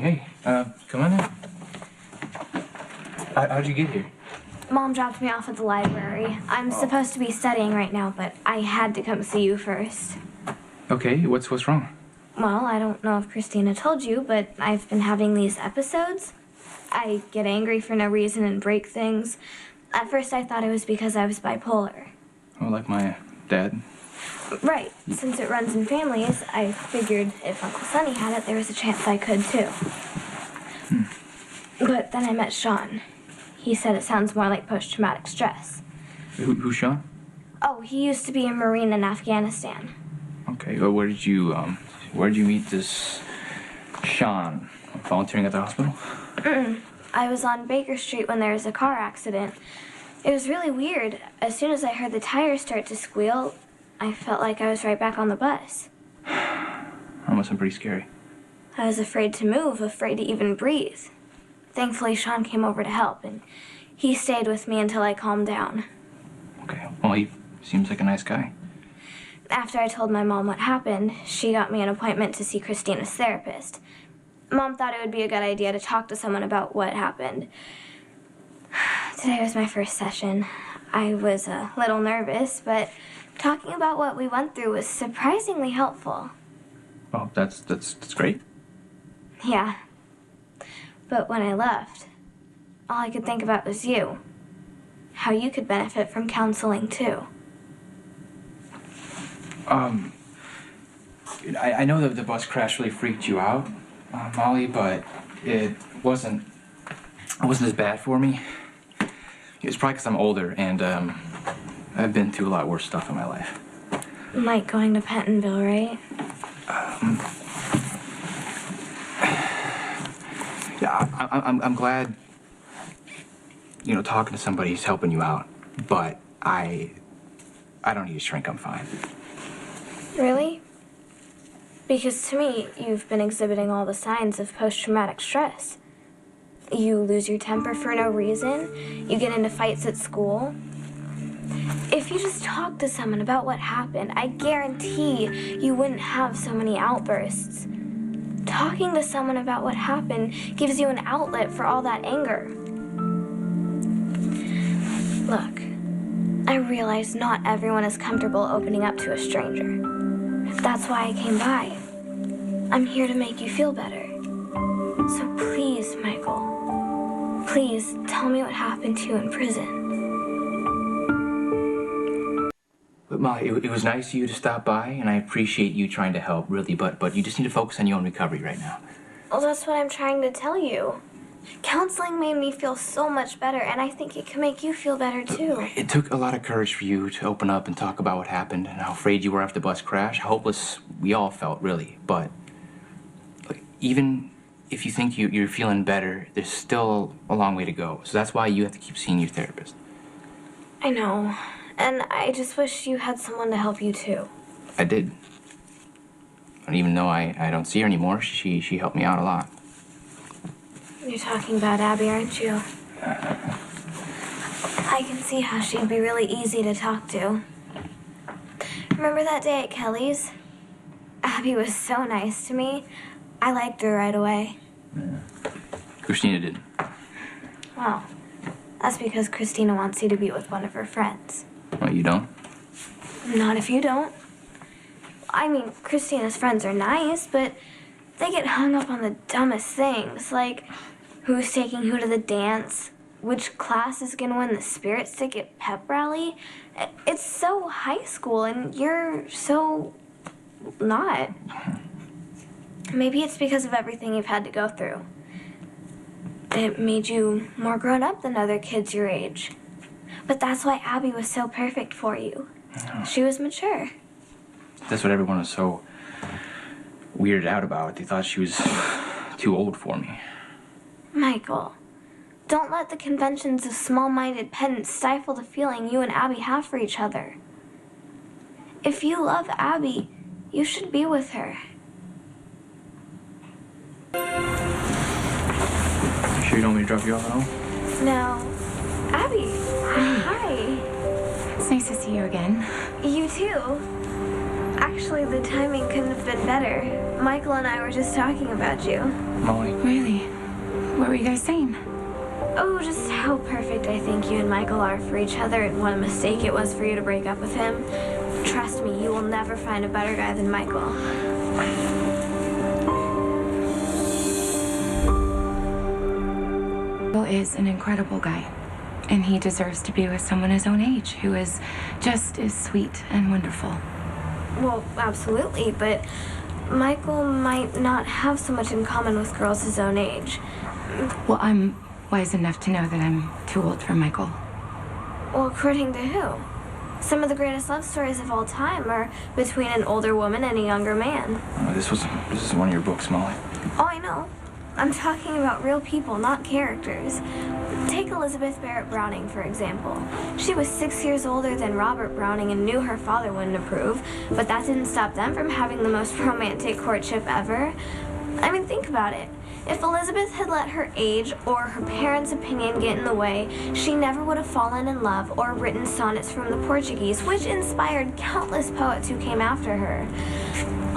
hey, come on in. How'd you get here? Mom dropped me off at the library. I'm supposed to be studying right now, but I had to come see you first. Okay, what's wrong? Well, I don't know if Christina told you, but I've been having these episodes. I get angry for no reason and break things. At first I thought it was because I was bipolar. Oh, like my dad? Right. Since it runs in families, I figured if Uncle Sonny had it, there was a chance I could too. But then I met Sean. He said it sounds more like post-traumatic stress. Who's Sean? Oh, he used to be a Marine in Afghanistan. Okay, well, where did you meet this Sean? Volunteering at the hospital? I was on Baker Street when there was a car accident. It was really weird. As soon as I heard the tires start to squeal, I felt like I was right back on the bus. That must have been pretty scary. I was afraid to move, afraid to even breathe. Thankfully, Sean came over to help, and he stayed with me until I calmed down. Okay, well, he seems like a nice guy. After I told my mom what happened, she got me an appointment to see Christina's therapist. Mom thought it would be a good idea to talk to someone about what happened. Today was my first session. I was a little nervous, but talking about what we went through was surprisingly helpful. Well, that's great. Yeah. But when I left, all I could think about was you. How you could benefit from counseling, too. I know that the bus crash really freaked you out, Molly, but it wasn't as bad for me. It was probably because I'm older, and I've been through a lot worse stuff in my life. Like going to Pentonville, right? Yeah, I'm glad, talking to somebody's helping you out, but I don't need a shrink, I'm fine. Really? Because to me, you've been exhibiting all the signs of post-traumatic stress. You lose your temper for no reason. You get into fights at school. If you just talk to someone about what happened, I guarantee you wouldn't have so many outbursts. Talking to someone about what happened gives you an outlet for all that anger. Look, I realize not everyone is comfortable opening up to a stranger. That's why I came by. I'm here to make you feel better. So please, Michael, please tell me what happened to you in prison. But Molly, it was nice of you to stop by, and I appreciate you trying to help, really, but you just need to focus on your own recovery right now. Well, that's what I'm trying to tell you. Counseling made me feel so much better, and I think it can make you feel better, too. It took a lot of courage for you to open up and talk about what happened and how afraid you were after the bus crash, how hopeless we all felt, really. But even if you think you're feeling better, there's still a long way to go. So that's why you have to keep seeing your therapist. I know. And I just wish you had someone to help you, too. I did. And even though I don't see her anymore, she helped me out a lot. You're talking about Abby, aren't you? I can see how she'd be really easy to talk to. Remember that day at Kelly's? Abby was so nice to me. I liked her right away. Yeah. Christina didn't. Well, that's because Christina wants you to be with one of her friends. Well, you don't? Not if you don't. I mean, Christina's friends are nice, but they get hung up on the dumbest things, like who's taking who to the dance, which class is gonna win the spirit stick at pep rally. It's so high school, and you're so not. Maybe it's because of everything you've had to go through. It made you more grown up than other kids your age. But that's why Abby was so perfect for you. Oh. She was mature. That's what everyone was so weirded out about. They thought she was too old for me. Michael, don't let the conventions of small-minded pedants stifle the feeling you and Abby have for each other. If you love Abby, you should be with her. You sure you don't want me to drop you off at home? No. Abby, hi. It's nice to see you again. You too. Actually, the timing couldn't have been better. Michael and I were just talking about you. Molly. Really? What were you guys saying? Oh, just how perfect I think you and Michael are for each other and what a mistake it was for you to break up with him. Trust me, you will never find a better guy than Michael. Michael is an incredible guy, and he deserves to be with someone his own age who is just as sweet and wonderful. Well, absolutely, but Michael might not have so much in common with girls his own age. Well, I'm wise enough to know that I'm too old for Michael. Well, according to who? Some of the greatest love stories of all time are between an older woman and a younger man. This is one of your books, Molly. Oh, I know. I'm talking about real people, not characters. Take Elizabeth Barrett Browning, for example. She was 6 years older than Robert Browning and knew her father wouldn't approve, but that didn't stop them from having the most romantic courtship ever. I mean, think about it. If Elizabeth had let her age or her parents' opinion get in the way, she never would have fallen in love or written sonnets from the Portuguese, which inspired countless poets who came after her.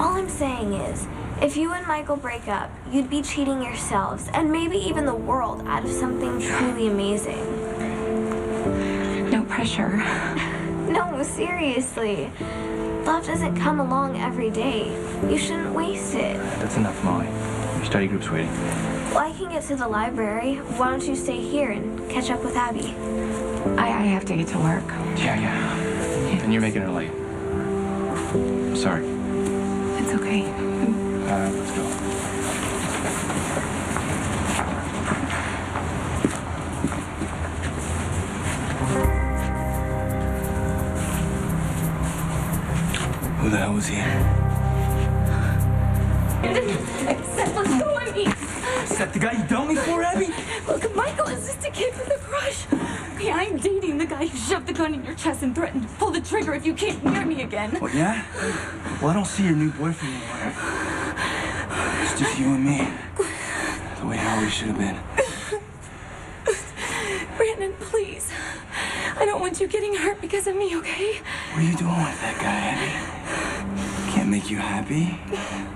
All I'm saying is, if you and Michael break up, you'd be cheating yourselves, and maybe even the world, out of something truly amazing. No pressure. No, seriously. Love doesn't come along every day. You shouldn't waste it. That's enough, Molly. Your study group's waiting. Well, I can get to the library. Why don't you stay here and catch up with Abby? I have to get to work. Yeah. And you're making her late. I'm sorry. It's okay. Let's go. Who the hell was he? Seth, let's go on me. Is that the guy you dumped me for, Abby? Look, Michael is just a kid with a crush. Okay, I'm dating the guy who shoved the gun in your chest and threatened to pull the trigger if you came near me again. What, yeah? Well, I don't see your new boyfriend anymore. It's just you and me. The way it always should have been. Brandon, please. I don't want you getting hurt because of me, okay? What are you doing with that guy, Abby? Can't make you happy?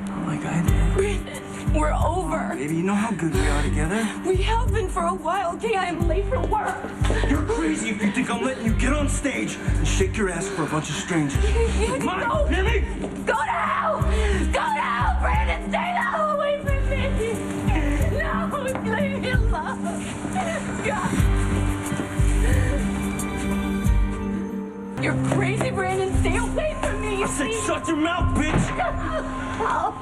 Not like I did. Brandon, we're over. Baby, you know how good we are together? We have been for a while, okay? I am late for work. You're crazy if you think I'm letting you get on stage and shake your ass for a bunch of strangers. Mike, No. hear me? Go now! Go now! Brandon, stay the hell away from me! No, leave me alone! God. You're crazy, Brandon. Stay away from me. I said shut your mouth, bitch! Oh.